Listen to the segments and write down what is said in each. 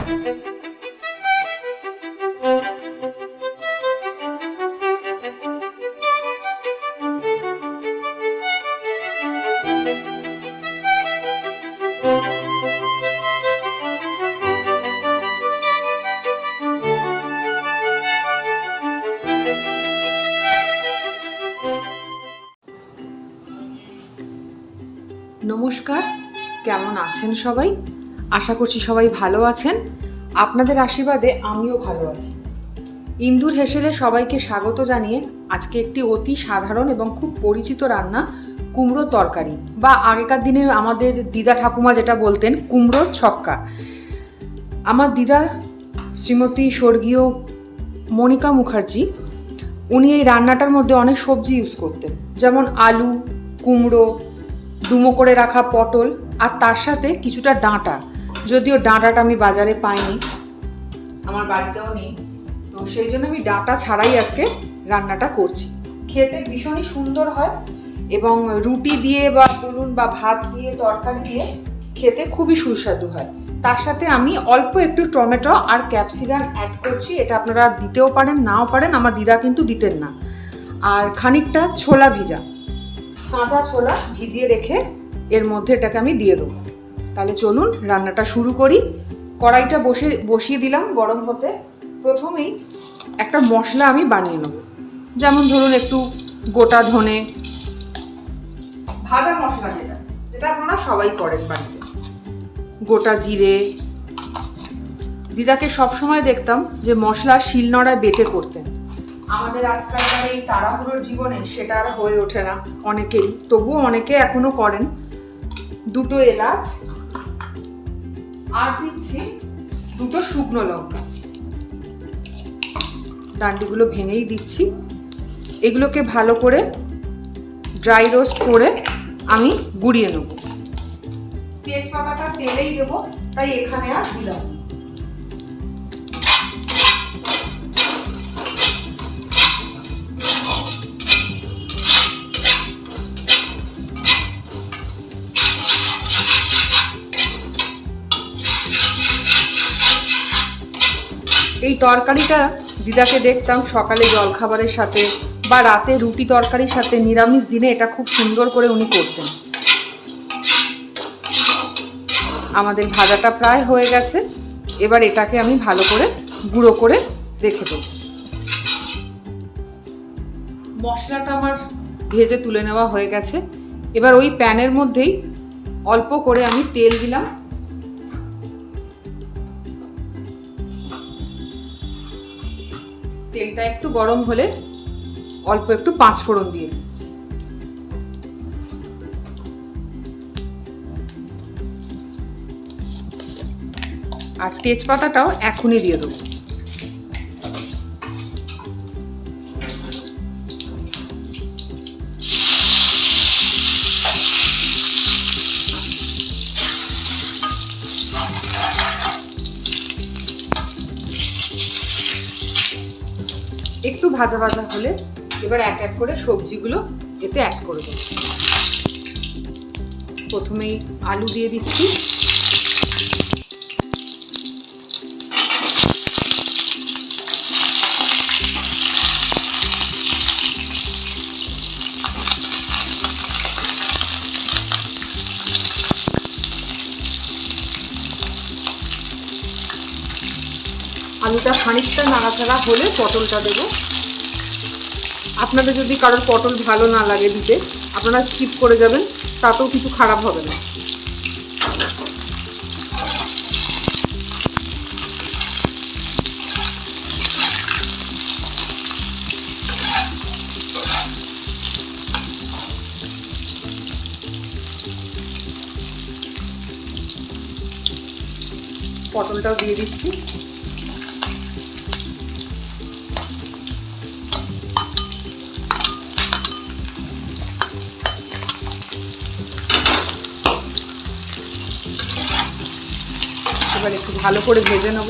নমস্কার, কেমন আছেন সবাই? আশা করছি সবাই ভালো আছেন। আপনাদের আশীর্বাদে আমিও ভালো আছি। ইন্দুর হেসেলে সবাইকে স্বাগত জানিয়ে আজকে একটি অতি সাধারণ এবং খুব পরিচিত রান্না, কুমড়োর তরকারি, বা আগেকার দিনে আমাদের দিদা ঠাকুমা যেটা বলতেন কুমড়োর ছক্কা। আমার দিদা শ্রীমতী স্বর্গীয় মনিকা মুখার্জি, উনি এই রান্নাটার মধ্যে অনেক সবজি ইউজ করতেন, যেমন আলু, কুমড়ো, ডুমো করে রাখা পটল, আর তার সাথে কিছুটা ডাঁটা। যদিও ডাঁটাটা আমি বাজারে পাইনি, আমার বাড়িতেও নেই, তো সেই জন্য আমি ডাঁটা ছাড়াই আজকে রান্নাটা করছি। খেতে ভীষণই সুন্দর হয় এবং রুটি দিয়ে বা বলুন বা ভাত দিয়ে, তরকারি দিয়ে খেতে খুবই সুস্বাদু হয়। তার সাথে আমি অল্প একটু টমেটো আর ক্যাপসিকাম অ্যাড করছি। এটা আপনারা দিতেও পারেন, নাও পারেন, আমার দিদা কিন্তু দিতেন না। আর খানিকটা ছোলা ভিজা, কাঁচা ছোলা ভিজিয়ে রেখে এর মধ্যে এটাকে আমি দিয়ে দেবো। তাহলে চলুন রান্নাটা শুরু করি। কড়াইটা বসিয়ে দিলাম গরম হতে। প্রথমেই একটা মশলা আমি বানিয়ে নেব, যেমন ধরুন একটু গোটা ধনে, ভাজা মশলা, যেটা আপনারা সবাই করেন বাড়িতে, গোটা জিরে। দিদাকে সবসময় দেখতাম যে মশলা শিলনোড়ায় বেটে করতেন। আমাদের আজকালকার এই তাড়াহুড়োর জীবনে সেটা আর হয়ে ওঠে না অনেকেরই, তবুও অনেকে এখনো করেন। দুটো এলাচ আর দিচ্ছি দুটো শুকনো লঙ্কা, ডান্ডিগুলো ভেঙেই দিচ্ছি। এগুলোকে ভালো করে ড্রাই রোস্ট করে আমি গুঁড়িয়ে নেব। তেজপাতাটা তেলেই দেবো, তাই এখানে আর দিলাম। এই তরকারিটা দিদাকে দেখতাম সকালে জলখাবারের সাথে বা রাতে রুটি তরকারির সাথে, নিরামিষ দিনে এটা খুব সুন্দর করে উনি করতেন। আমাদের ভাজাটা প্রায় হয়ে গেছে, এবার এটাকে আমি ভালো করে গুঁড়ো করে রেখে দেব। মশলাটা আমার ভেজে তুলে নেওয়া হয়ে গেছে। এবার ওই প্যানের মধ্যেই অল্প করে আমি তেল দিলাম। তেলটা একটু গরম হলে অল্প একটু পাঁচফোড়ন দিয়ে দিচ্ছি। আর তেজপাতাটাও এখনই দিয়ে দেবো। একটু ভাজা ভাজা হলে এবার এক এক করে সবজিগুলো এতে অ্যাড করে দেবো। প্রথমেই আলু দিয়ে দিচ্ছি, আলুটা খানিকটা নাড়াচাড়া হলে পটলটা দেবো। আপনাদের যদি কারোর পটল ভালো না লাগে দিতে, আপনারা স্কিপ করে যাবেন, তাতেও কিছু খারাপ হবে না। পটলটাও দিয়ে দিচ্ছি। এবার একটু ভালো করে ভেজে নেব।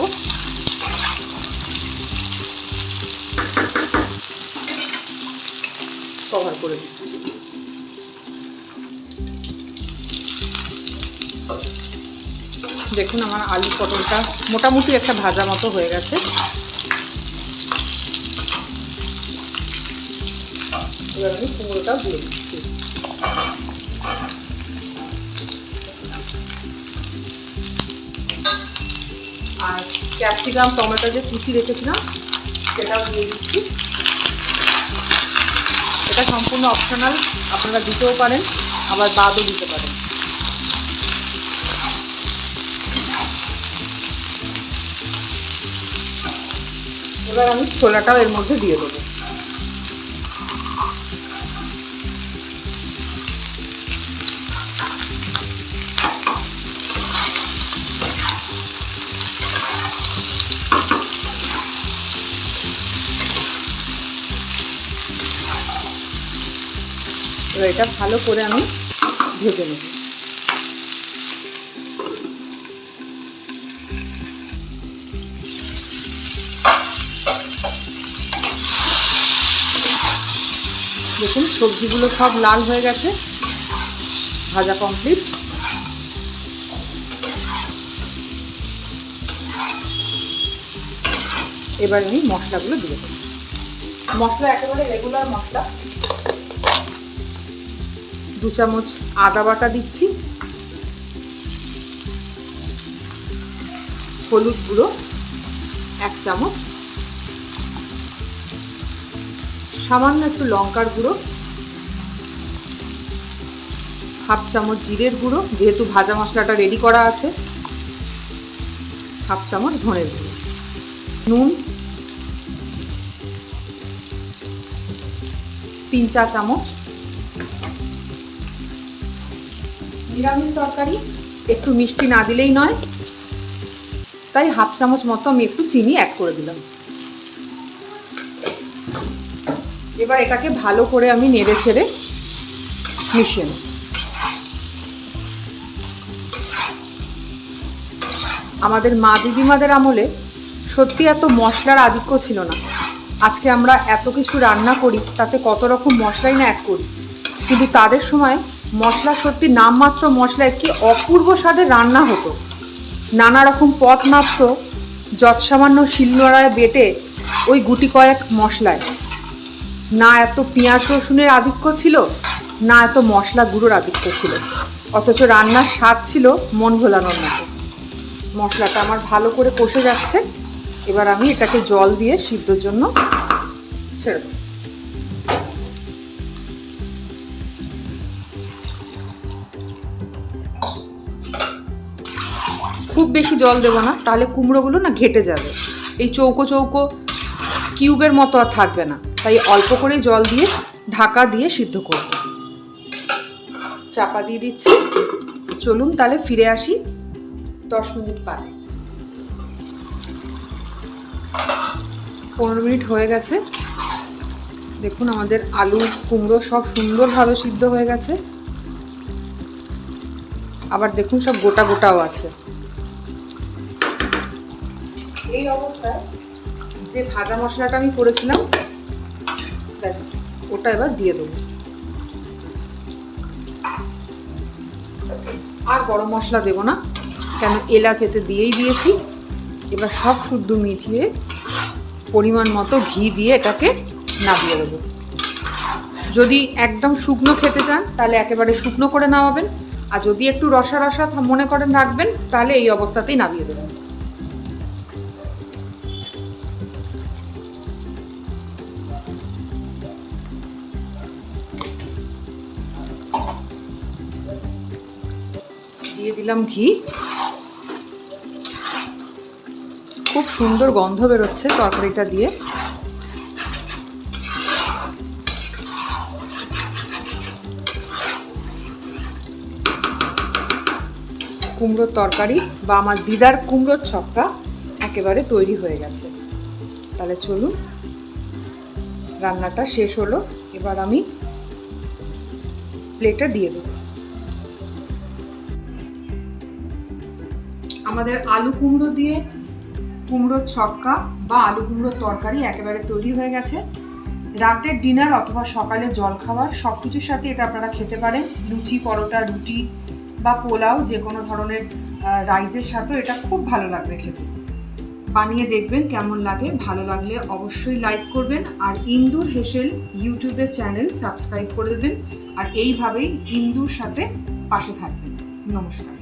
কভার করে দিচ্ছি। দেখুন আমার আলু পটলটা মোটামুটি একটা ভাজা মতো হয়ে গেছে। এবার আমি কুমড়োটাও দিয়ে দিচ্ছি। আর ক্যাপসিকাম টমেটো যে কুচি রেখেছিলাম সেটাও দিয়ে দিচ্ছি। এটা সম্পূর্ণ অপশনাল, আপনারা দিতেও পারেন আবার বাদও দিতে পারেন। এবার আমি ছোলাটাও এর মধ্যে দিয়ে দেবো। এবার এটা ভালো করে আমি ভেজে নেব। দেখুন সবজিগুলো সব লাল হয়ে গেছে, ভাজা কমপ্লিট। এবার আমি মশলাগুলো দিয়ে দেবো। মশলা একেবারে রেগুলার মশলা। 2 চামচ আদা বাটা দিচ্ছি, হলুদ গুঁড়ো 1 চামচ, সামান্য একটু লঙ্কার গুঁড়ো, 1/2 চামচ জিরের গুঁড়ো, যেহেতু ভাজা মশলাটা রেডি করা আছে, 1/2 চামচ ধনের গুঁড়ো, নুন 3-4 চামচ। নিরামিষ তরকারি একটু মিষ্টি না দিলেই নয়, তাই 1/2 চামচ মতো আমি একটু চিনি অ্যাড করে দিলাম। এবার এটাকে ভালো করে আমি নেড়ে ছেড়ে মিশিয়ে নেব। আমাদের মা দিদিমাদের আমলে সত্যি এত মশলার আধিক্য ছিল না। আজকে আমরা এত কিছু রান্না করি, তাতে কত রকম মশলাই না অ্যাড করি, কিন্তু তাদের সময় মশলা সত্যি নামমাত্র মশলায় কি অপূর্ব স্বাদের রান্না হতো। নানা রকম পথ মাপত যৎসামান্য শিলনোড়ায় বেটে ওই গুটি কয়েক মশলায়। না এত পেঁয়াজ রসুনের আধিক্য ছিল, না এত মশলা গুঁড়োর আধিক্য ছিল, অথচ রান্নার স্বাদ ছিল মন ভোলানোর মতো। মশলাটা আমার ভালো করে কষে যাচ্ছে। এবার আমি এটাকে জল দিয়ে সিদ্ধর জন্য ছেড়ে দেব। খুব বেশি জল দেব না, তাহলে কুমড়োগুলো না ঘেটে যাবে, এই চৌকো চৌকো কিউবের মতো আর থাকবে না। তাই অল্প করে জল দিয়ে ঢাকা দিয়ে সিদ্ধ করব। চাপা দিয়ে দিচ্ছি। চলুন তাহলে ফিরে আসি 10 মিনিট বাদে। 15 মিনিট হয়ে গেছে। দেখুন আমাদের আলু কুমড়ো সব সুন্দরভাবে সিদ্ধ হয়ে গেছে। আবার দেখুন সব গোটা গোটাও আছে। এই অবস্থায় যে ভাজা মশলাটা আমি করেছিলাম, ব্যাস ওটা এবার দিয়ে দেবো। আর গরম মশলা দেবো না, কেন এলাচ এতে দিয়েই দিয়েছি। এবার সব শুদ্ধ মিশিয়ে পরিমাণ মতো ঘি দিয়ে এটাকে নামিয়ে দেবো। যদি একদম শুকনো খেতে চান তাহলে একেবারে শুকনো করে নামাবেন, আর যদি একটু রসা রসা মনে করেন রাখবেন তাহলে এই অবস্থাতেই নামিয়ে দেবেন। দিয়ে দিলাম ঘি। খুব সুন্দর গন্ধ বেরোচ্ছে তরকারিটা দিয়ে। কুমড়োর তরকারি বা আমার দিদার কুমড়োর ছক্কা একেবারে তৈরি হয়ে গেছে। তাহলে চলুন, রান্নাটা শেষ হলো। এবার আমি প্লেটে দিয়ে দেব। আমাদের আলু কুমড়ো দিয়ে কুমড়োর ছক্কা বা আলু কুমড়োর তরকারি একেবারে তৈরি হয়ে গেছে। রাতের ডিনার অথবা সকালে জলখাবার সব কিছুর সাথে এটা আপনারা খেতে পারেন। লুচি, পরোটা, রুটি বা পোলাও, যে কোনো ধরনের রাইসের সাথেও এটা খুব ভালো লাগবে খেতে। বানিয়ে দেখবেন কেমন লাগে। ভালো লাগলে অবশ্যই লাইক করবেন, আর ইন্দুর হেসেল ইউটিউবের চ্যানেল সাবস্ক্রাইব করে দেবেন, আর এইভাবেই ইন্দুর সাথে পাশে থাকবেন। নমস্কার।